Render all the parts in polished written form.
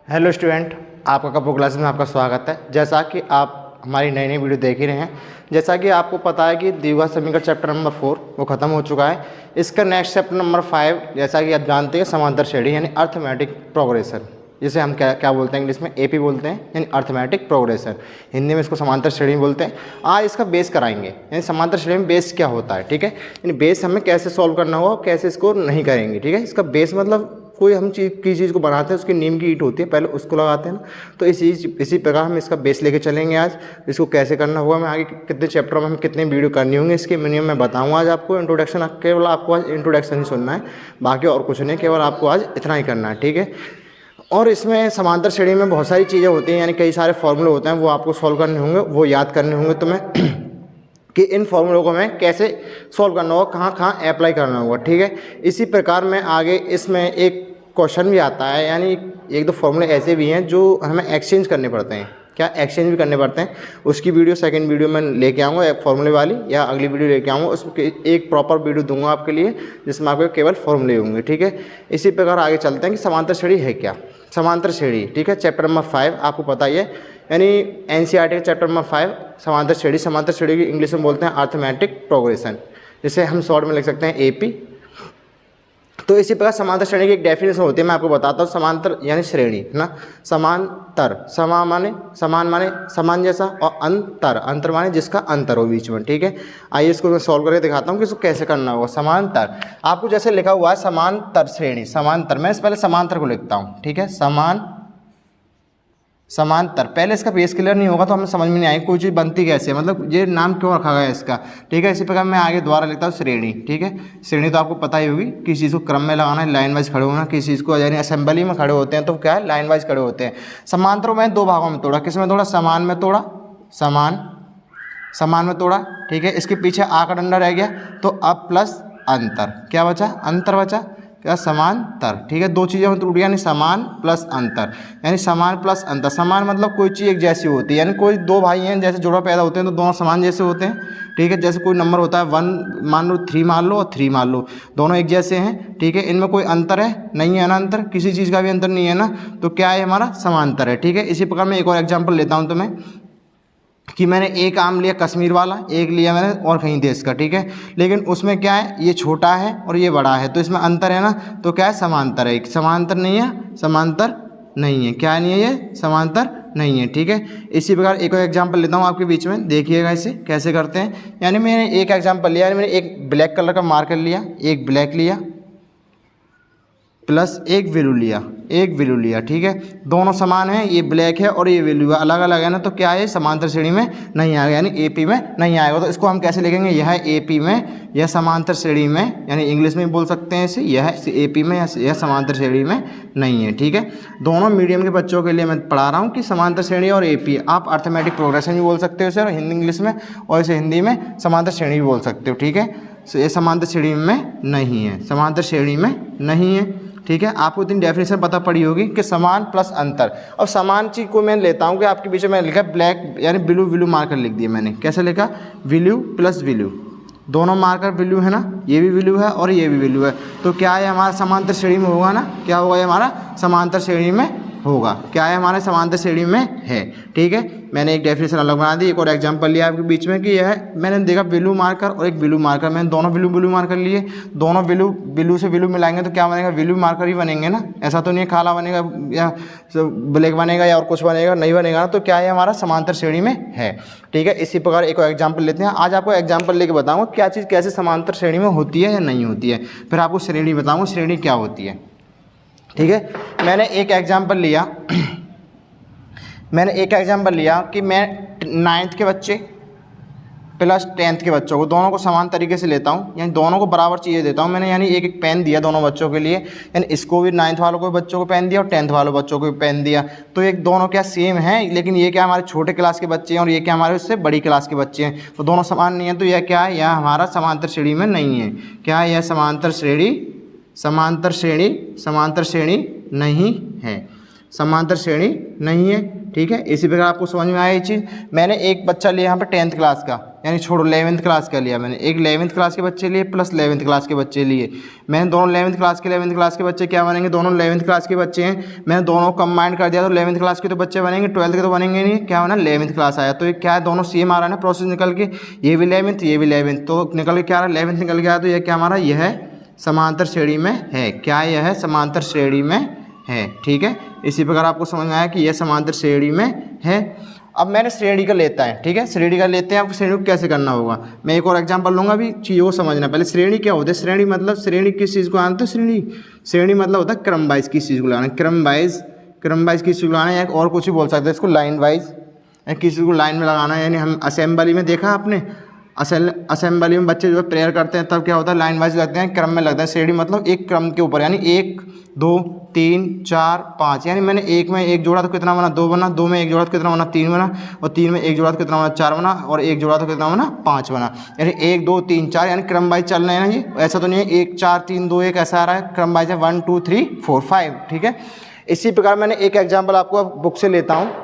Hello student, आपका कपो classes में आपका स्वागत है। जैसा कि आप हमारी नई नई वीडियो देख ही रहे हैं, जैसा कि आपको पता है कि द्विघात समीकरण चैप्टर नंबर 4 वो ख़त्म हो चुका है। इसका नेक्स्ट चैप्टर नंबर 5, जैसा कि आप जानते हैं, समांतर श्रेणी यानी अर्थमेटिक प्रोग्रेशन, जिसे हम क्या बोलते हैं इंग्लिश में एपी बोलते हैं, यानी अर्थमेटिक प्रोग्रेशन। हिंदी में इसको समांतर श्रेणी बोलते हैं। आज इसका बेस कराएंगे, यानी समांतर श्रेणी में बेस क्या होता है। ठीक है, यानी बेस हमें कैसे सॉल्व करना होगा, कैसे इसको नहीं करेंगे। ठीक है, इसका बेस मतलब कोई हम चीज़ को बनाते हैं, उसकी नीम की ईंट होती है, पहले उसको लगाते हैं ना, तो इसी प्रकार हम इसका बेस लेके चलेंगे। आज इसको कैसे करना होगा, मैं आगे कितने चैप्टर में हम कितने वीडियो करनी होंगे, इसके मिनिमम मैं बताऊंगा। आज आपको इंट्रोडक्शन, केवल आपको आज इंट्रोडक्शन ही सुनना है, बाकी और कुछ नहीं, केवल आपको आज इतना ही करना है। ठीक है, और इसमें समांतर श्रेणी में बहुत सारी चीज़ें होती हैं, यानी कई सारे फॉर्मूले होते हैं, वो आपको सॉल्व करने होंगे, वो याद करने होंगे तुम्हें कि इन फॉर्मूलों को मैं कैसे सॉल्व करना होगा, कहाँ कहाँ अप्लाई करना होगा। ठीक है, इसी प्रकार में आगे इसमें एक क्वेश्चन भी आता है, यानी एक दो फॉर्मूले ऐसे भी हैं जो हमें एक्सचेंज करने पड़ते हैं। क्या एक्सचेंज भी करने पड़ते हैं, उसकी वीडियो सेकंड वीडियो में लेके आऊँगा, एक फॉर्मूले वाली, या अगली वीडियो लेके आऊँगा, उसके एक प्रॉपर वीडियो दूंगा आपके लिए, जिसमें आपके केवल फॉर्मूले होंगे। ठीक है, इसी प्रकार आगे चलते हैं कि समांतर श्रेणी है क्या। समांतर श्रेणी, ठीक है, चैप्टर नंबर 5 आपको पता ही है, यानी एनसीईआरटी का चैप्टर नंबर 5 समांतर श्रेणी। समांतर श्रेणी की इंग्लिश में बोलते हैं अर्थमेटिक प्रोग्रेशन, जिसे हम शॉर्ट में लिख सकते हैं एपी। तो इसी प्रकार समांतर श्रेणी की एक डेफिनेशन होती है, मैं आपको बताता हूँ। समांतर यानी श्रेणी है ना, समांतर, समान माने समान जैसा, और अंतर माने जिसका अंतर हो बीच में। ठीक है, आइए इसको मैं सॉल्व करके दिखाता हूँ कि इसको कैसे करना होगा। समांतर आपको जैसे लिखा हुआ है समांतर श्रेणी, समांतर, मैं पहले समांतर को लिखता हूँ। ठीक है, समांतर, पहले इसका बेस क्लियर नहीं होगा तो हमें समझ में नहीं आएगी कोई चीज़ बनती कैसे है, मतलब ये नाम क्यों रखा गया है इसका। ठीक है, इसी प्रकार मैं आगे दोबारा लिखता हूँ श्रेणी। ठीक है, श्रेणी तो आपको पता ही होगी, किसी चीज़ को क्रम में लगाना है, लाइन वाइज खड़े होना, किसी चीज़ को यानी असेंबली में खड़े होते हैं तो क्या है, लाइन वाइज खड़े होते हैं। समांतरों में दो भागों में तोड़ा, किस में तोड़ा, समान में तोड़ा, समान में तोड़ा। ठीक है, इसके पीछे आ का डंडा रह गया, तो अब प्लस अंतर, क्या बचा, अंतर बचा, क्या, समांतर। ठीक है, दो चीज़ें में टूट गया, यानी समान प्लस अंतर, यानी समान प्लस अंतर। समान मतलब कोई चीज़ एक जैसी होती है, यानी कोई दो भाई हैं, जैसे जोड़ा पैदा होते हैं तो दोनों समान जैसे होते हैं। ठीक है, जैसे कोई नंबर होता है 1 मान लो, 3 मान लो और 3 मान लो, दोनों एक जैसे हैं। ठीक है, इनमें कोई अंतर है नहीं है ना, अंतर किसी चीज़ का भी अंतर नहीं है ना, तो क्या है, हमारा समांतर है। ठीक है, इसी प्रकार मैं एक और एग्जाम्पल लेता हूँ तुम्हें कि मैंने एक आम लिया कश्मीर वाला, एक लिया मैंने और कहीं देश का। ठीक है, लेकिन उसमें क्या है, ये छोटा है और ये बड़ा है, तो इसमें अंतर है ना, तो क्या है, समांतर है। समांतर नहीं है, समांतर नहीं है, क्या नहीं है, ये समांतर नहीं है। ठीक है, इसी प्रकार एक और एग्जांपल लेता हूँ आपके बीच में, देखिएगा इसे कैसे करते हैं। यानी मैंने एक एग्जांपल लिया, यानी मैंने एक ब्लैक कलर का मार्कर लिया, एक ब्लैक लिया प्लस एक वैल्यू लिया। ठीक है, दोनों समान है, ये ब्लैक है और ये वैल्यू है, अलग अलग है ना, तो क्या है, समांतर श्रेणी में नहीं आएगा, यानी एपी में नहीं आएगा। तो इसको हम कैसे लिखेंगे, यह है एपी में, यह समांतर श्रेणी में, यानी इंग्लिश में बोल सकते हैं इसे, यह एपी में, यह समांतर श्रेणी में नहीं है। ठीक है, दोनों मीडियम के बच्चों के लिए मैं पढ़ा रहा हूँ कि समांतर श्रेणी और एपी, आप अर्थमेटिक प्रोग्रेशन भी बोल सकते हो इसे हिंदी इंग्लिश में, और इसे हिंदी में समांतर श्रेणी भी बोल सकते हो। ठीक है, ये समांतर श्रेणी में नहीं है, समांतर श्रेणी में नहीं है। ठीक है, आपको इतनी डेफिनेशन पता पड़ी होगी कि समान प्लस अंतर। अब समान चीज़ को मैं लेता हूँ कि आपके पीछे मैंने लिखा ब्लैक, यानी ब्लू मार्कर लिख दिया मैंने। कैसे लिखा, ब्लू प्लस ब्लू, दोनों मार्कर ब्लू है ना, ये भी ब्लू है और ये भी ब्लू है, तो क्या है, हमारा समांतर श्रेणी में होगा ना, क्या होगा, ये हमारा समांतर श्रेणी में होगा। क्या है, हमारे समांतर श्रेणी में है। ठीक है, मैंने एक डेफिनेशन अलग बना दी, एक और एग्जांपल लिया आपके बीच में कि यह मैंने देखा ब्लू मार्कर और एक ब्लू मार्कर, मैंने दोनों ब्लू मार्कर लिए, दोनों ब्लू से ब्लू मिलाएंगे तो क्या बनेगा, ब्लू मार्कर ही बनेंगे ना, ऐसा तो नहीं है काला बनेगा या ब्लैक बनेगा या और कुछ बनेगा, नहीं बनेगा ना, तो क्या है, हमारा समांतर श्रेणी में है। ठीक है, इसी प्रकार एक और एग्जाम्पल लेते हैं। आज आपको एग्जाम्पल लेके बताऊँगा क्या चीज़ कैसे समांतर श्रेणी में होती है या नहीं होती है, फिर आपको श्रेणी बताऊँगा श्रेणी क्या होती है। ठीक है, मैंने एक एग्जांपल लिया कि मैं 9th के बच्चे प्लस 10th के बच्चों को, दोनों को समान तरीके से लेता हूँ, यानी दोनों को बराबर चीज़ें देता हूँ मैंने, यानी एक पेन दिया दोनों बच्चों के लिए, यानी इसको भी 9th वालों को बच्चों को पेन दिया और 10th वालों बच्चों को भी पेन दिया, तो एक दोनों क्या सेम है, लेकिन ये क्या हमारे छोटे क्लास के बच्चे हैं और ये क्या हमारे उससे बड़ी क्लास के बच्चे हैं, तो दोनों समान नहीं है, तो यह क्या है, यह हमारा समांतर श्रेणी में नहीं है। क्या है, यह समांतर श्रेणी नहीं है, समांतर श्रेणी नहीं है। ठीक है, इसी प्रकार आपको समझ में आया ये चीज़। मैंने एक बच्चा लिया यहाँ पे 10th क्लास का, यानी छोड़ो 11th क्लास का लिया मैंने, एक 11th क्लास के बच्चे लिए प्लस 11th क्लास के बच्चे लिए। मैंने दोनों 11th क्लास के बच्चे क्या बनेंगे, दोनों 11th क्लास के बच्चे हैं, मैंने दोनों कंबाइन कर दिया तो 11th क्लास के तो बच्चे बनेंगे, 12th के तो बनेंगे नहीं, क्या बना 11th क्लास आया। तो ये क्या है, दोनों सेम आ रहा है ना प्रोसेस निकल के, ये भी 11th ये भी 11th, तो निकल के क्या आ रहा है 11th निकल के आया, तो ये क्या हमारा यह है समांतर श्रेणी में है। क्या यह है समांतर श्रेणी में है, ठीक है। इसी प्रकार आपको समझ में आया कि यह समांतर श्रेणी में है। अब मैंने श्रेणी का लेता है, ठीक है, श्रेणी का लेते हैं, आपको श्रेणी को कैसे करना होगा, मैं एक और एग्जांपल लूँगा, अभी चीज़ों को समझना। पहले श्रेणी क्या होता है, श्रेणी मतलब श्रेणी किस चीज़ को आना, तो श्रेणी मतलब होता है क्रम वाइज किस चीज़ को लगाना, क्रम वाइज किस चीज़ को लगाना, या और कुछ भी बोल सकते हैं इसको, लाइन वाइज किसी को लाइन में लगाना है। यानी हम असेंबली में देखा आपने, असेंबली में बच्चे जो प्रेयर करते हैं तब क्या होता है लाइन वाइज लगते हैं, क्रम में लगता है। श्रेणी मतलब एक क्रम के ऊपर, यानी 1 2 3 4 5, यानी मैंने 1 में 1 जोड़ा तो कितना बना 2 बना, 2 में 1 जोड़ा तो कितना बना 3 बना, और 3 में 1 जोड़ा तो कितना बना 4 बना, और 1 जोड़ा तो कितना बना 5 बना। यानी 1 2 3 4, यानी क्रम वाइज चल रहे हैं ना, ये ऐसा तो नहीं है 1 4 3 2 1 ऐसा आ रहा है, क्रम वाइज है 1 2 3 4 5, ठीक है। इसी प्रकार मैंने एक एग्जाम्पल आपको बुक से लेता हूँ,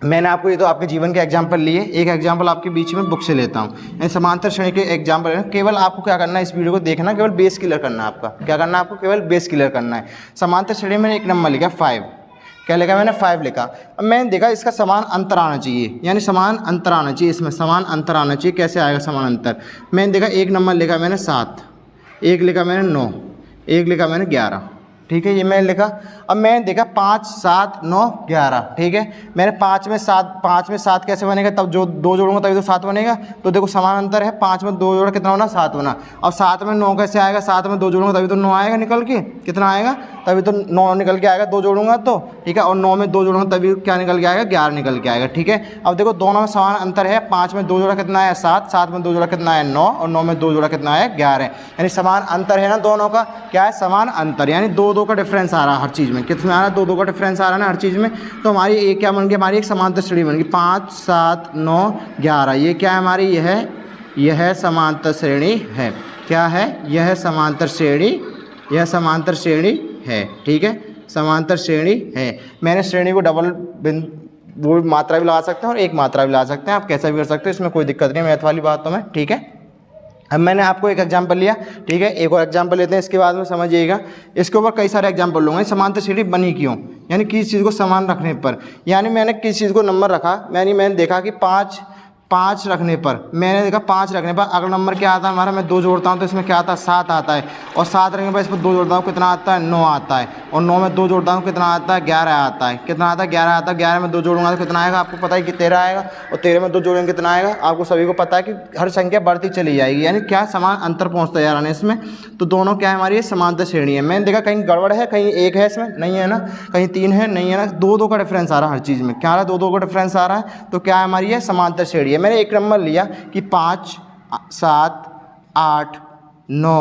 मैंने आपको ये तो आपके जीवन के एग्जाम्पल लिए, एक एग्जाम्पल आपके बीच में बुक से लेता हूँ, यानी समांतर श्रेणी के एग्जाम्पल है। केवल आपको क्या करना है, इस वीडियो को देखना, केवल बेस क्लियर करना है आपका, क्या करना है आपको, केवल बेस क्लियर करना है। समांतर श्रेणी में एक नंबर लिखा 5, क्या लिखा मैंने 5 लिखा। अब मैंने देखा इसका समान अंतर आना चाहिए, यानी समान अंतर आना चाहिए, इसमें समान अंतर आना चाहिए। कैसे आएगा समान अंतर, मैंने देखा एक नंबर लिखा मैंने 7, एक लिखा मैंने 9, एक लिखा मैंने 11, ठीक है, ये मैंने लिखा। अब मैंने देखा 5 7 9 11, ठीक है, मैंने 5 में 7 कैसे बनेगा, तब जो 2 जोड़ूंगा तभी तो 7 बनेगा। तो देखो समान अंतर है, 5 में 2 जोड़ा कितना बना 7 बना। अब 7 में 9 कैसे आएगा, 7 में 2 जोड़ूंगा तभी तो 9 आएगा निकल के, कितना आएगा, तभी तो 9 निकल के आएगा, 2 जोड़ूंगा तो, ठीक है, और 9 में 2 जोड़ूंगा तभी क्या निकल के आएगा 11 निकल के आएगा, ठीक है। अब देखो दोनों में समान अंतर है, 5 में 2 जोड़ा कितना है 7, 7 में 2 जोड़ा कितना है 9, और 9 में 2 जोड़ा कितना है 11, यानी समान अंतर है ना दोनों का, क्या है समान अंतर, यानी 2 का डिफरेंस आ रहा है हर चीज़ में, कितना आ रहा है 2 का डिफरेंस आ रहा है ना हर चीज़ में। तो हमारी एक क्या बन गई, हमारी एक समांतर श्रेणी बन गई 5 7 9 11, ये क्या है हमारी, यह समांतर श्रेणी है। क्या है, यह समांतर श्रेणी, यह समांतर श्रेणी है, ठीक है, समांतर श्रेणी है। मैंने श्रेणी को डबल वो मात्रा भी लगा सकते हैं और एक मात्रा भी लगा सकते हैं, आप कैसा भी कर सकते हैं, इसमें कोई दिक्कत नहीं मैथ वाली बातों में, ठीक है। अब मैंने आपको एक एग्जांपल लिया, ठीक है, एक और एग्जांपल लेते हैं, इसके बाद में समझिएगा, इसके ऊपर कई सारे एग्जांपल लूँगा। समांतर श्रेणी बनी क्यों, यानी किसी चीज़ को समान रखने पर, यानी मैंने किसी चीज़ को नंबर रखा, मैंने देखा कि 5 रखने पर, मैंने देखा 5 रखने पर अगला नंबर क्या आता है हमारा, मैं 2 जोड़ता हूँ तो इसमें क्या आता है 7 आता है, और 7 रखने पर इस पर 2 जोड़ता हूँ कितना आता है 9 आता है, और 9 में 2 जोड़ता हूँ कितना आता है 11 आता है, कितना आता है 11 आता है, 11 में 2 जोड़ूंगा तो कितना आएगा, आपको पता है कि 13 आएगा, और 13 में 2 जोड़ेंगे कितना आएगा, आपको सभी को पता है कि हर संख्या बढ़ती चली जाएगी, यानी क्या समान अंतर पहुँचता जा रहा है इसमें। तो दोनों क्या है हमारी समांतर श्रेणी है। मैंने देखा कहीं गड़बड़ है, कहीं 1 है इसमें, नहीं है ना, कहीं 3 है, नहीं है ना, 2 का डिफरेंस आ रहा है हर चीज़ में, क्या आ रहा है 2 का डिफरेंस आ रहा है, तो क्या है हमारी ये समांतर श्रेणी है। मैंने एक नंबर लिया कि 5 7 8 9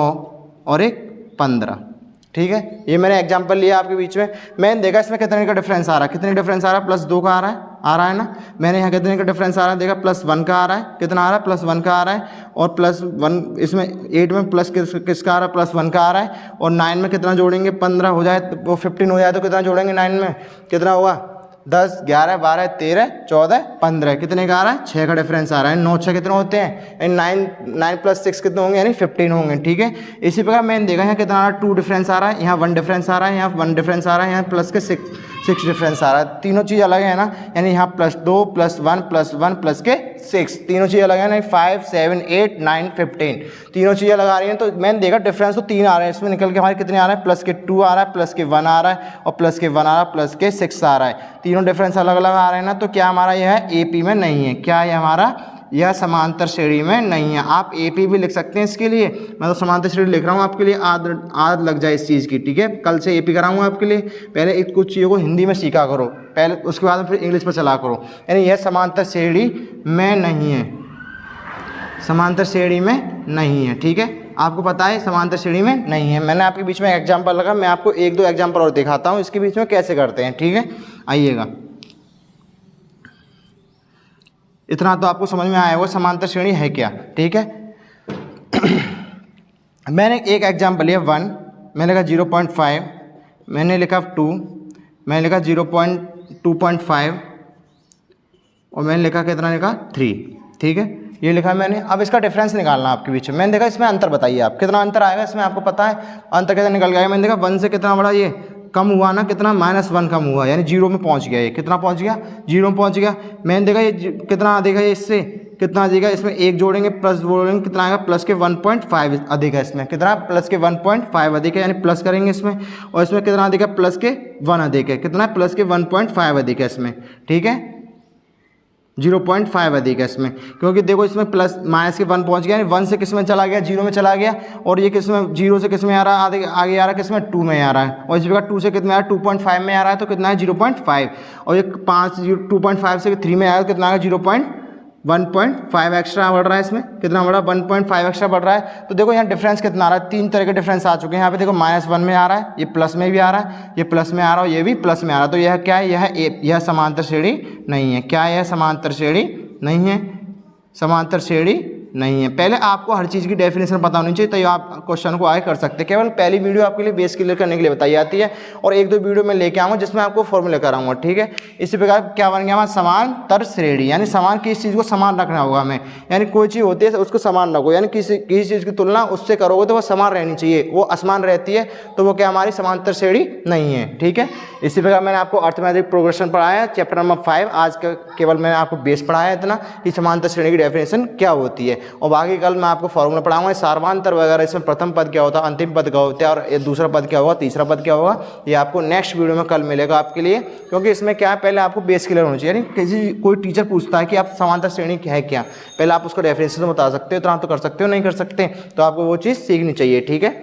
और एक 15, ठीक है, ये मैंने एग्जांपल लिया आपके बीच में। मैंने देखा इसमें कितने का डिफरेंस आ रहा है, कितने डिफरेंस आ रहा है, +2 का आ रहा है ना। मैंने यहाँ कितने का डिफरेंस आ रहा है देखा, +1 का आ रहा है, कितना आ रहा है +1 का आ रहा है, और +1 इसमें 8 में प्लस किसका आ रहा है +1 का आ रहा है, और 9 में कितना जोड़ेंगे 15 हो जाए, वो 15 हो जाए तो कितना जोड़ेंगे 9 में, कितना होगा 10 11 12 13 14 15, कितने का आ रहा है 6 का डिफरेंस आ रहा है। 9 6 कितने होते हैं, 9 + 6 कितने होंगे, यानी 15 होंगे, ठीक है। इसी प्रकार मैंने देखा यहाँ कितना आ रहा है 2 डिफरेंस आ रहा है, यहाँ 1 डिफरेंस आ रहा है, यहाँ 1 डिफरेंस आ रहा है, यहाँ प्लस के 6 डिफरेंस आ रहा है, तीनों चीज़ अलग है ना, यानी यहाँ +2 +1 +1 प्लस के 6, तीनों चीज़ अलग है ना, 5 7 8 9 15, तीनों चीज़ें लगा रही हैं। तो मैंने देखा डिफरेंस तो 3 आ रहे हैं इसमें, निकल के हमारे कितने आ रहे हैं, +2 आ रहा है, +1 आ रहा है, और +1 आ रहा है, +6 आ रहा है, तीनों डिफरेंस अलग अलग आ रहे हैं ना। तो क्या हमारा यह है AP में नहीं है, क्या है हमारा, यह समांतर श्रेणी में नहीं है। आप AP भी लिख सकते हैं इसके लिए, मैं तो समांतर श्रेणी लिख रहा हूँ आपके लिए, आद लग जाए इस चीज़ की, ठीक है। कल से AP कराऊंगा आपके लिए, पहले कुछ चीज़ों को हिंदी में सीखा करो पहले, उसके बाद फिर इंग्लिश पर चला करो, यानी यह समांतर श्रेणी में नहीं है, समांतर श्रेणी में नहीं है, ठीक है, आपको पता है समांतर श्रेणी में नहीं है। मैंने आपके बीच में एग्जाम्पल लगा, मैं आपको 1-2 एग्जाम्पल और दिखाता हूँ इसके बीच में कैसे करते हैं, ठीक है। आइएगा, इतना तो आपको समझ में आया होगा समांतर श्रेणी है क्या, ठीक है। मैंने एक एग्जाम्पल लिया 1, मैंने लिखा 0.5, मैंने लिखा 2, मैंने लिखा 0.2.5, और मैंने लिखा कितना लिखा 3, ठीक है। ये लिखा है मैंने। अब इसका डिफरेंस निकालना है आपके बीच में। मैंने देखा इसमें अंतर बताइए आप, कितना अंतर आएगा इसमें, आपको पता है अंतर कितना निकल गया। मैंने देखा 1 से कितना बड़ा ये कम हुआ ना, कितना -1 कम हुआ, यानी 0 में पहुंच गया। ये कितना पहुंच गया, 0 में पहुंच गया। मैंने देखा ये कितना अधिक है, इससे कितना अधिक है, इसमें 1 जोड़ेंगे प्लस जोड़ेंगे कितना आएगा, प्लस के 1.5 अधिक है। इसमें कितना, प्लस के 1.5 अधिक है, यानी प्लस करेंगे इसमें। और इसमें कितना अधिक है, प्लस के 1 अधिक है, कितना है, प्लस के 1.5 अधिक है इसमें, ठीक है, 0.5 अधिक है इसमें। क्योंकि देखो इसमें प्लस माइनस के 1 पहुंच गया, यानी 1 से किस में चला गया, 0 में चला गया। और ये किस में, 0 से किस में आ रहा है, आगे आ रहा है किस में, 2 में आ रहा है। और इस प्रकार 2 से कितना आ रहा है, 2.5 में आ रहा है, तो कितना है 0.5। और ये 2.5 से 3 में आया तो कितना आएगा 1.5 एक्स्ट्रा बढ़ रहा है इसमें, कितना बढ़ा, 1.5 एक्स्ट्रा बढ़ रहा है। तो देखो यहाँ डिफरेंस कितना आ रहा है, 3 तरह के डिफरेंस आ चुके हैं यहाँ पे। देखो -1 में आ रहा है, ये प्लस में भी आ रहा है, ये प्लस में आ रहा है, ये भी प्लस में आ रहा है। तो यह क्या है, यह समांतर श्रेणी नहीं है। क्या है, समांतर श्रेणी नहीं है, समांतर श्रेणी नहीं है। पहले आपको हर चीज़ की डेफिनेशन पता होनी चाहिए, तो आप क्वेश्चन को आगे कर सकते हैं। केवल पहली वीडियो आपके लिए बेस क्लियर करने के लिए बताई जाती है, और 1-2 वीडियो मैं लेके आऊँगा जिसमें आपको फॉर्मूला कराऊंगा, ठीक है। इसी प्रकार क्या बन गया हमारा, समांतर श्रेणी, यानी समान किस चीज़ को समान रखना होगा हमें, यानी कोई चीज़ होती है उसको समान रखो, यानी किसी चीज़ की तुलना उससे करोगे तो वह समान रहनी चाहिए, वो असमान रहती है तो वो क्या हमारी समांतर श्रेणी नहीं है, ठीक है। इसी प्रकार मैंने आपको अर्थमैटिक प्रोग्रेशन पढ़ाया चैप्टर नंबर 5। आज का केवल मैंने आपको बेस पढ़ाया इतना कि समांतर श्रेणी की डेफिनेशन क्या होती है, और बाकी कल मैं आपको फॉर्मूला पढ़ाऊंगा, सार्वधातर वगैरह, इसमें प्रथम पद क्या होता है, अंतिम पद क्या होता है, और ये दूसरा पद क्या होगा, तीसरा पद क्या होगा, ये आपको नेक्स्ट वीडियो में कल मिलेगा आपके लिए। क्योंकि इसमें क्या है, पहले आपको बेस क्लियर होना चाहिए, यानी कोई टीचर पूछता है कि आप समांतर श्रेणी क्या है, क्या पहले आप उसको डेफिनेशन बता सकते हो, तो आप तो कर सकते हो, नहीं कर सकते तो आपको वो चीज़ सीखनी चाहिए, ठीक है।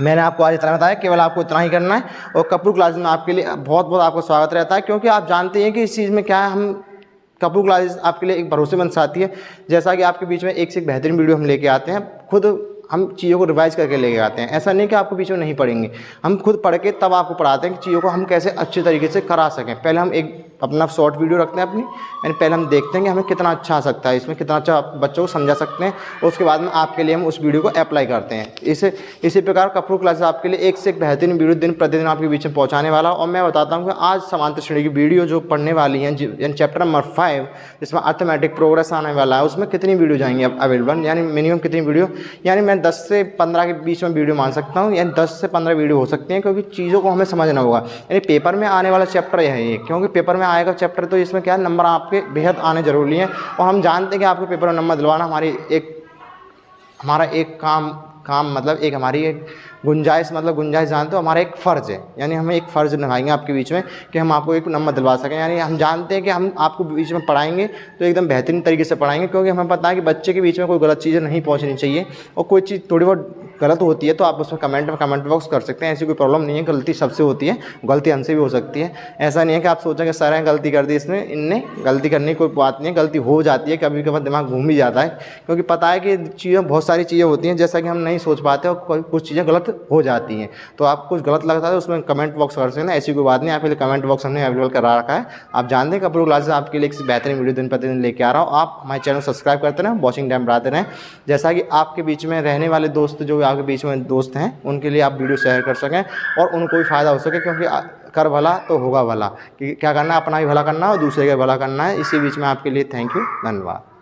मैंने आपको आज इतना बताया, केवल आपको इतना ही करना है। और कपूर क्लासेस में आपके लिए बहुत बहुत आपको स्वागत रहता है, क्योंकि आप जानते हैं कि इस चीज़ में क्या है, हम कपूर क्लासेस आपके लिए एक भरोसेमंद साथी है। जैसा कि आपके बीच में एक से एक बेहतरीन वीडियो हम लेके आते हैं, खुद हम चीज़ों को रिवाइज करके लेके आते हैं। ऐसा नहीं कि आपको बीच में नहीं पढ़ेंगे, हम खुद पढ़ के तब आपको पढ़ाते हैं कि चीज़ों को हम कैसे अच्छे तरीके से करा सकें। पहले हम एक अपना शॉर्ट वीडियो रखते हैं अपनी, यानी पहले हम देखते हैं कि हमें कितना अच्छा आ सकता है, इसमें कितना अच्छा बच्चों को समझा सकते हैं, और उसके बाद में आपके लिए हम उस वीडियो को अप्लाई करते हैं। इसी प्रकार कपूर क्लासेस आपके लिए एक से एक बेहतरीन वीडियो दिन प्रतिदिन आपके बीच में पहुँचाने वाला। और मैं बताता हूँ कि आज समांतर श्रेणी की वीडियो जो पढ़ने वाली हैं, यानी चैप्टर नंबर 5 जिसमें अर्थमैटिक प्रोग्रेस आने वाला है, उसमें कितनी वीडियो जाएंगी अवेलेबल, यानी मिनिमम कितनी वीडियो, यानी मैं 10 से 15 के बीच में वीडियो मान सकता हूँ, यानी 10 से 15 वीडियो हो सकती हैं, क्योंकि चीज़ों को हमें समझना होगा। यानी पेपर में आने वाला चैप्टर यह है, क्योंकि पेपर में आएगा चैप्टर, तो इसमें क्या है, नंबर आपके बेहद आने जरूरी हैं। और हम जानते हैं कि आपके पेपर में नंबर दिलवाना हमारा एक काम मतलब एक हमारी एक गुंजाइश, मतलब गुंजाइश जानते हो, हमारा एक फ़र्ज़ है, यानी हमें एक फ़र्ज़ निभाएंगे आपके बीच में कि हम आपको एक नंबर दिलवा सकें। यानी हम जानते हैं कि हम आपको बीच में पढ़ाएंगे तो एकदम बेहतरीन तरीके से पढ़ाएंगे, क्योंकि हमें पता है कि बच्चे के बीच में कोई गलत चीज़ें नहीं पहुंचनी चाहिए, और कोई चीज़ थोड़ी बहुत गलत होती है तो आप उसमें कमेंट बॉक्स कर सकते हैं, ऐसी कोई प्रॉब्लम नहीं है। गलती सबसे होती है, गलती हमसे भी हो सकती है। ऐसा नहीं है कि आप सोचें कि सर हैं गलती कर दी इसमें, इनने गलती करने की कोई बात नहीं है, गलती हो जाती है, कभी कभार दिमाग घूम भी जाता है, क्योंकि पता है कि चीज़ें बहुत सारी चीज़ें होती हैं जैसा कि हम नहीं सोच पाते, और कुछ चीज़ें गलत हो जाती हैं। तो आप कुछ गलत लगता है उसमें कमेंट बॉक्स कर सकते हैं, ऐसी कोई बात नहीं। आपके लिए कमेंट बॉक्स हमने अवेलेबल करा रखा है। आप जानते हैं कपूर क्लासेस आपके लिए एक बेहतरीन वीडियो दिन प्रतिदिन लेके आ रहा हूँ। आप हमारे चैनल सब्सक्राइब करते रहें, वॉचिंग टाइम बढ़ाते रहें, जैसा कि आपके बीच में रहने वाले दोस्त जो आपके बीच में दोस्त हैं उनके लिए आप वीडियो शेयर कर सकें और उनको भी फ़ायदा हो सके, क्योंकि कर भला तो होगा भला, कि क्या करना है, अपना भी भला करना है और दूसरे का भला करना है। इसी बीच में आपके लिए थैंक यू, धन्यवाद।